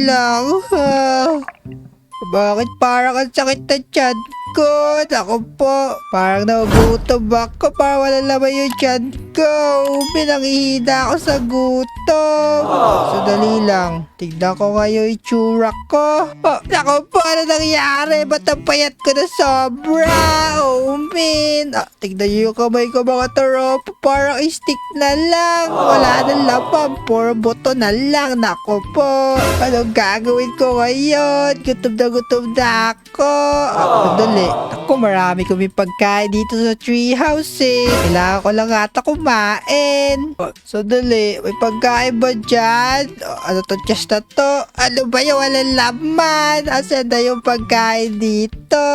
lang. Bakit parang ang sakit na tiyan ko? Ako po, parang nagugutom ako. Parang wala laman yung tiyan ko. Pinangihina ako sa gutom. Sandali lang. Tignan ko nga yung itsura ko. Ako po, ano nangyari? Ba't ang payat ko na sobra? Tignan nyo yung kamay ko mga tropa. Parang stick na lang. Wala na laman. Puro buto na lang. Nako po. Anong gagawin ko ngayon? Gutom na ako. Sandali. Ako, marami kami pagkain dito sa treehouse eh. Kailangan ko lang ata kumain. Sandali. May pagkain ba dyan? Ano to? Just na to? Ano ba yung walang laman? Asan na yung pagkain dito?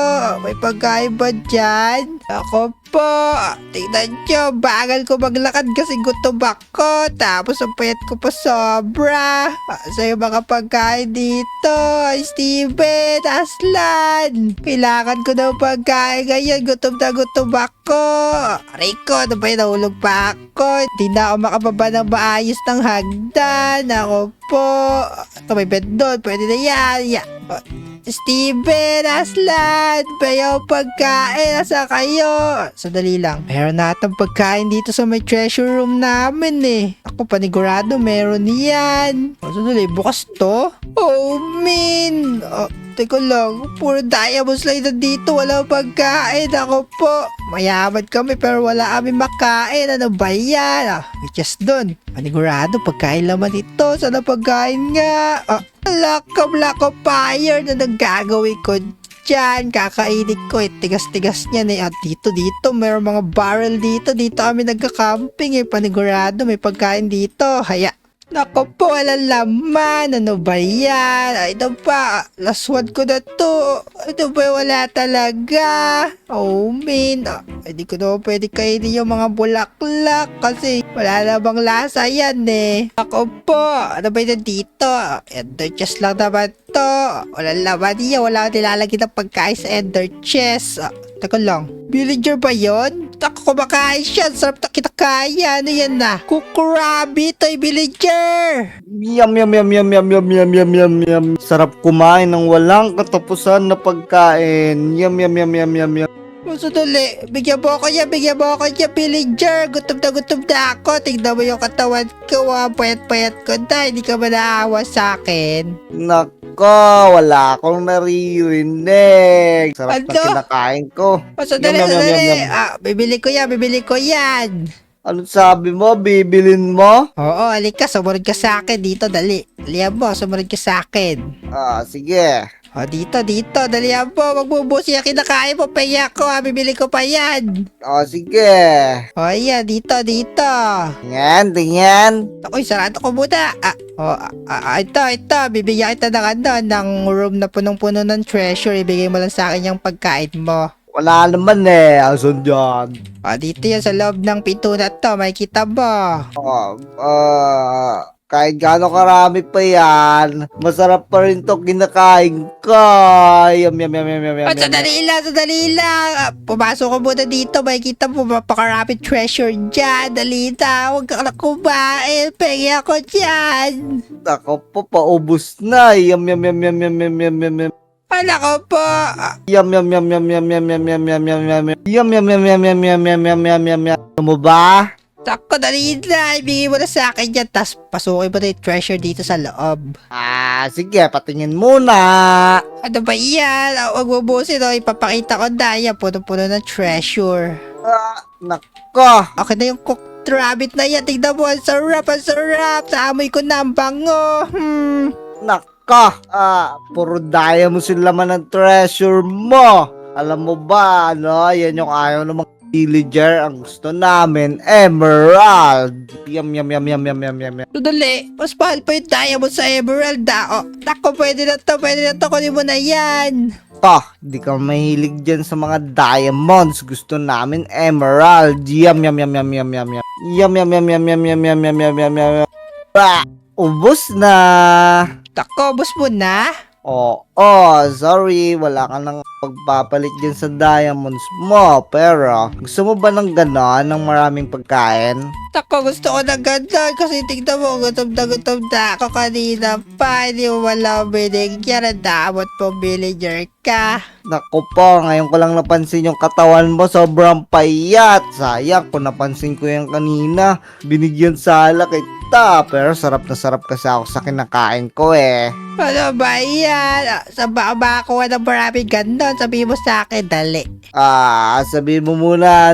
May pagkain ba dyan? Ako po. Tingnan nyo. Bagal ko maglakad kasi gutom ako. Tapos ang payat ko pa sobra. Sa yung mga pagkain dito. Steven, Aslan. Kailangan ko ng pagkain ngayon. Gutom na gutom ako. Rico, ano ba yun? Nahulog pa ako. Hindi na ako makababa ng maayos ng hagdan. Ako po. Ito may bed doon. Pwede na yan. Steven, Aslan, bayaw pagkain, nasa kayo? Sandali lang, meron natang pagkain dito sa may treasure room namin eh. Ako panigurado meron yan. Sandali, bukas to? Teka lang, puro diamonds lang dito, wala pagkain. Ako po, mayaman kami pero wala kami makain. Ano ba yan? May chest dun. Panigurado, pagkain laman ito. Sana pagkain nga. Lack of fire na nagagawin ko dyan. Kakainit ko eh. Tigas-tigas niyan eh. At dito, mayroong mga barrel dito. Dito kami nagka-camping eh. Panigurado, may pagkain dito. Haya. Nako po, walang laman. Ano ba yan? Ay, ito pa. Last one ko na to. Ito ba wala talaga? Hindi ko na pwede kainin yung mga bulaklak kasi wala namang lasa yan eh. Nako po, ano ba yun dito? Ender chest lang naman to. Walang laman niya. Wala akong nilalagyan ng pagkain sa ender chest. Teka lang. Villager ba yun? Ako kumakain siya. Sarap na kinakaya. Ano yan na? Kukurabi ito yung villager. Yum. Sarap kumain ng walang katapusan na pagkain. Yum. Sandali. Bigyan mo ako niya, villager. Gutom na ako. Tignan mo yung katawan ko. Payat-payat ko na. Hindi ka ba naawa sa akin? Nako, wala akong naririnig. Sarap na kinakain ko. Sandali. Bibili ko yan. Ano sabi mo? Bibilin mo? Oo, halika. Sumunod ka sa akin dito. Dali. Dalihan mo. Sumunod ka sa akin. Sige. Dito. Dalihan mo. Magbubusi yung kinakain mo. Paya ko. Bibili ko pa yan. Sige. Ayan. Dito. Tingnan. Ako'y sarado ko muna. Ito. Bibigyan kita ng room na punong-puno ng treasure. Ibigay mo lang sa akin yung pagkain mo. Wala naman eh. Asan dyan? Dito yan sa loob ng pinto na to. Makikita mo. Kahit gaano karami pa yan, masarap pa rin to kinakain ko. Yum. Sandali lang. Pumasok ko muna dito. Makikita mo, mapakarami treasure dyan. Dali na. Huwag ka na kumain. Pengi ako dyan. Ako po, paubos na. Yum. Wala ko po. Yum. Ano mo ba? Tako, dali na. Ibigay mo na sa akin yan. Tapos pasukin mo na yung treasure dito sa loob. Sige, patingin muna. Ano ba yan? Huwag mo busin. Ipapakita ko na. Yan, puno-puno ng treasure. Nako. Okay na yung cooked rabbit na yan. Tignan mo, ang sarap. Naamoy ko na ang bango. Nako. Puro diamond sila man ng treasure mo. Alam mo ba, yan yung ayaw ng mga villager. Ang gusto namin, emerald. Yum. Sandali, mas mahal pa yung diamond sa emerald. Nako, pwede na to. Kunin mo na yan. Hindi ka mahilig dyan sa mga diamonds. Gusto namin emerald. Yum. Ubus na. Tako, boss mo na? Oo. sorry, wala ka nang pagpapalit dyan sa diamonds mo. Pero, gusto mo ba ng ganon, ng maraming pagkain? Ako gusto ko na ganun kasi tignan mo, gutom na ako kanina pa. Hindi mo wala binigyan. Ang damot po, villager ka. Naku po, ngayon ko lang napansin yung katawan mo, sobrang payat. Sayang, kung napansin ko yan kanina, binigyan sala kita. Pero sarap na sarap kasi ako sa kinakain ko eh. Ano ba yan? Sa ba makakuha ng maraming ganun? Sabihin mo sa akin, dali. Sabihin mo muna,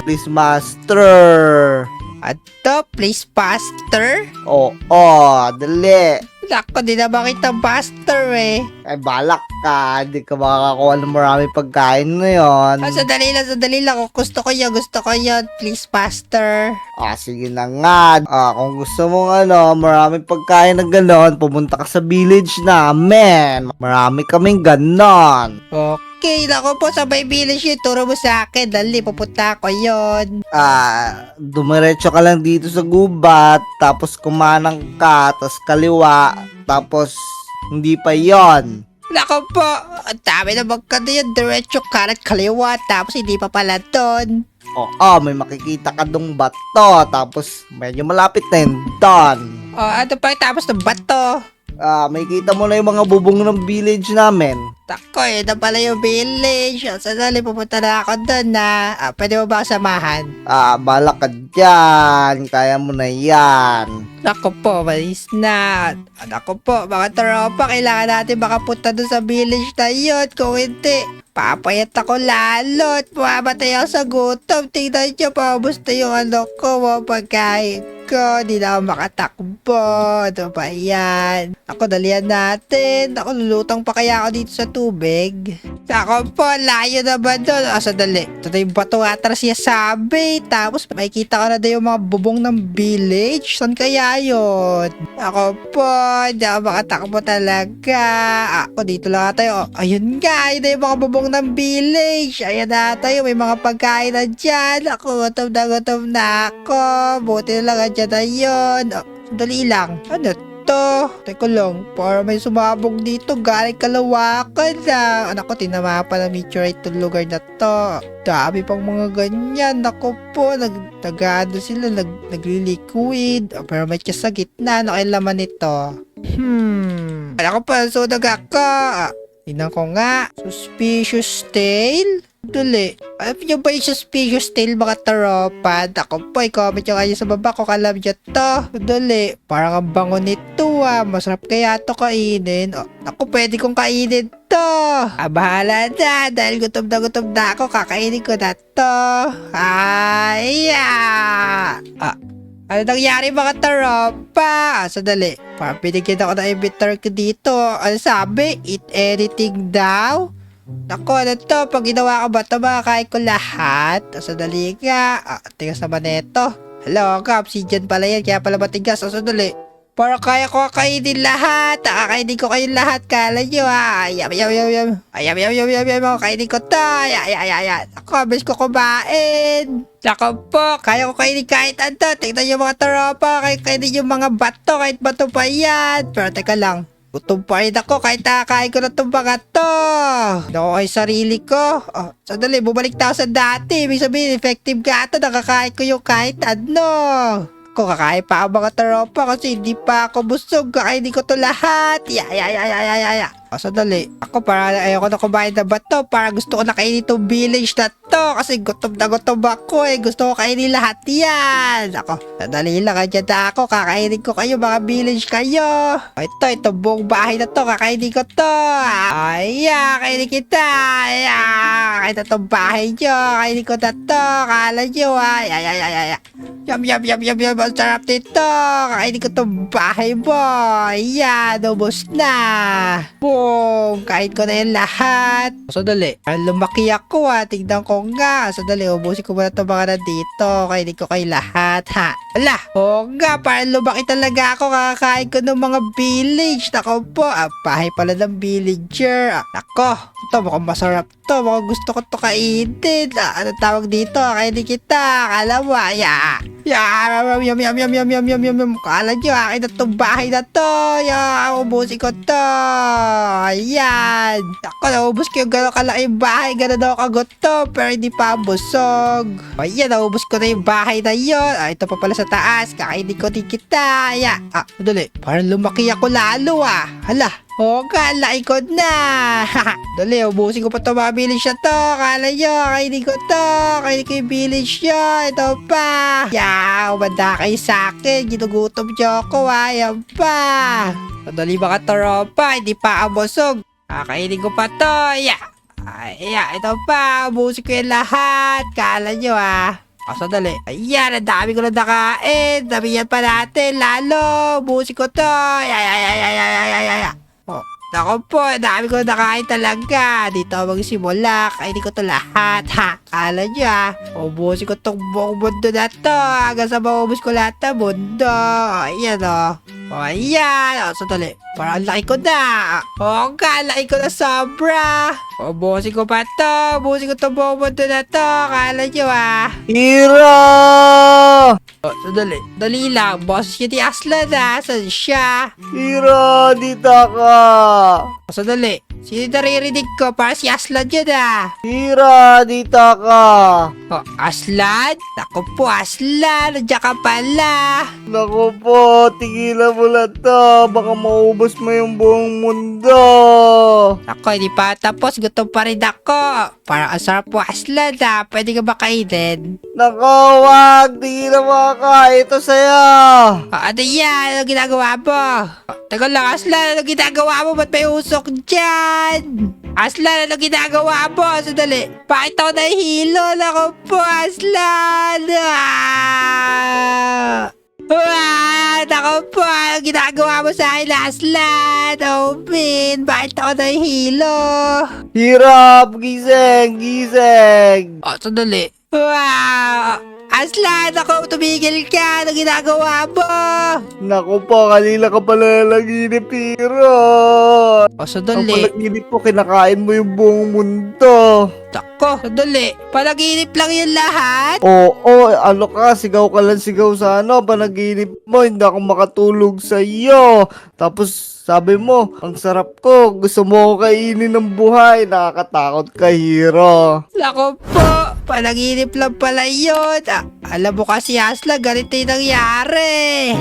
please master. Ato, please, pastor? Oo, dali. Nako, di na makita pastor eh. Ay, balak ka. Hindi ka makakakuha ng maraming pagkain ngayon. Sandali lang. Kung gusto ko yun. Please, pastor. Sige na nga. Kung gusto mong maraming pagkain na ganon, pumunta ka sa village namin. Marami kaming ganon. Okay, nako po, sa may village yun. Turo mo sa akin. Dali, pupunta ko yun. Dumiretso ka lang dito sa gubat, tapos kumanang ka, tapos kaliwa, tapos hindi pa yon. Nako po, ang dami na magkano yun. Diretso kanan kaliwa, tapos hindi pa pala doon. May makikita ka dong bato, tapos medyo malapit na yun doon. Ano pa tapos ng bato? May kita mo na yung mga bubong ng village namin. Tako, yun na pala yung village. Sandali, pupunta na ako doon na. Pwede mo ba ako samahan? Balak ka dyan. Kaya mo na yan. Nako po, malis na. Nako po, mga tropa, kailangan natin makapunta doon sa village na yun. Kung hindi, papayat ako lalo at mamatay ako sa gutom. Tingnan nyo, paubos na yung mga pagkain ko. Di na ako makatakbo. Ano ba yan? Ako, dalihan natin. Ako, lulutang pa kaya ako dito sa tubig. Ako po, layo naman doon. Sandali. Ito na yung bato atras siya sabi. Tapos, makikita ko na doon yung mga bubong ng village. Saan kaya yun? Ako po, di ako makatakbo talaga. Ako, dito lang tayo. Ayun nga, ayun na yung mga bubong ng village. Ayan na tayo, may mga pagkain na dyan. Ako, gutom na ako. Buti na lang dyan na yun. Dali lang. Ano to? Teka lang, para may sumabog dito. Galing kalawakan na. Anak ko, tinama pa na meteorite itong lugar na to. Dami pang mga ganyan. Ako po, nagano sila, nagliliquid. Pero may tiyan sa gitna. Ano kaya laman nito? Ako pa, so ako. Tingnan ko nga. Suspicious tail? Dali. Alam nyo ba yung suspicious tail mga taropa? Ako po, i-comment nyo kayo sa baba kung alam nyo to. Dali. Parang ang bango nito Masarap kaya to kainin. Ako, pwede kong kainin to. Bahala na. Dahil gutom na ako, kakainin ko na to. Ano nangyari mga taropa? Sandali. Parang pinigyan ako ng inventory ko dito. Ano sabi? Eat anything daw? Naku, ano to? Pag ginawa ko ba ito, makakain ko lahat? Sandali nga. Tigas naman ito. Hello, obsidian pala yan. Kaya pala matigas. Sandali. Para kaya ko kainin lahat. Kakainin ko kayo lahat. Kala nyo Yum. Kainin ko to. Ako, abis ko kumain. Naku po, kaya ko kainin kahit ano. Tingnan yung mga tropa. Kaya kainin yung mga bato. Kahit bato pa yan. Pero teka lang. Gutom pa rin ako kahit nakakain ko na itong mga to. Hindi ako kay sarili ko. Sandali, bumalik tayo sa dati. Ibig sabihin, effective ka ito. Nakakain ko yung kahit ano. Ako, kakain pa ang mga tropa kasi hindi pa ako busog. Kakainin ko to lahat. Sandali. Ako, para ayoko na kumain na bato. Para gusto ko na kainin itong village na to. Kasi gutom ako Gusto ko kainin lahat yan. Ako, sandali lang. Kaya na ako. Kakainin ko kayo. Mga village kayo. Ito buong bahay na to. Kakainin ko to. Kainin kita. Kakainin na itong bahay nyo. Kakainin ko na to. Kala nyo Yum. Ang sarap nito. Kakainin ko itong bahay mo. Ubos na. Boom! Kain ko na yan lahat. Sandali. Lumaki ako Tignan ko nga. Sandali. Ubusin ko muna itong mga nandito. Kainin ko kayo lahat Ala, oo nga, parang lumaki talaga ako kakakain ko ng mga village. Nako po, bahay pala ng villager. Nako, ito mukhang masarap to. Mukhang gusto ko to kainin. Ano tawag dito? Kainin kita. Kala mo, ya. Yum, yum, yum, yum, yum, yum, yum, yum, yum. Kala nyo, akin na tong bahay na to. Ubusin ko to. Ayan. Ako, naubos ko yung gano'ng kalaking bahay. Gano'n ako kagutom. Pero hindi pa busog. Ayan, naubos ko na yung bahay na yun. Ito pa pala sa taas. Kakainin ko din kita. Ayan. Dali. Parang lumaki ako lalo Hala. Oo nga, laki ko na. Dali, ubusin ko pa ito mga village na to. Kala nyo, kainin ko to. Kainin ko yung village nyo. Ito pa. Umanda kayo sa akin. Ginugutom nyo ako Yan pa. Dali mga tropa, hindi pa abosog. Kainin ko pa to. Ito pa. Ubusin ko yung lahat. Kala nyo Sandali. Ayan, ang dami ko na nakain. Damihan pa natin. Lalo. Ubusin ko to. Nako po, dami ko nakain talaga. Dito ako magsimula. Kainin ko to lahat. Kala nyo ubusin ko tong buong mundo na to. Hanggang sa maubos ko lahat ng mundo. Ayan ayan. Sandali. Parang laki ko na. Laki ko na sobra. Ubusin ko pa to. Ubusin ko tong buong mundo na to. Kala nyo Hero! Sandali. Dali lang. Boss siya ni Aslan Saan siya? Hero, dito ako! Sandali. Sino naririnig ko? Para si Aslan yun Hero, dito ako! Aslan? Naku po, Aslan. Nandiyan ka pala. Naku po, tigilan mo lang to. Baka maubos mo yung buong mundo. Naku, hindi pa tapos. Gutom pa rin ako. Parang ang sarap po, Aslan Pwede ka ba kainin? Naku, wag. Tigilan mo ako. Ito sa'yo. Ano yan? Ano ginagawa mo? Tagal lang, Aslan. Ano ginagawa mo? Ba't may usok dyan? Aslan, ano ginagawa mo? Sandali. Bakit ako nahihilo? Naku po, Aslan. Naku po, ano ginagawa mo sa akin, Aslan? Min, bakit ako nahihilo? Hirap, gising, gising. Sandali. Aslan, ako, tumigil ka. Ano ginagawa mo? Naku po, kanina ka pala naginip, Hero. Ang Sandali. panaginip po, kinakain mo yung buong mundo. Tako, sandali. Panaginip lang yung lahat? Oo, ano ka, sigaw ka lang sigaw sa panaginip mo, hindi ako makatulog sa iyo. Tapos sabi mo, ang sarap ko, gusto mo ako kainin ng buhay, nakakatakot ka, Hero. Nako po, panaginip lang pala yun. Alam mo kasi, Aslan, ganito yung nangyari.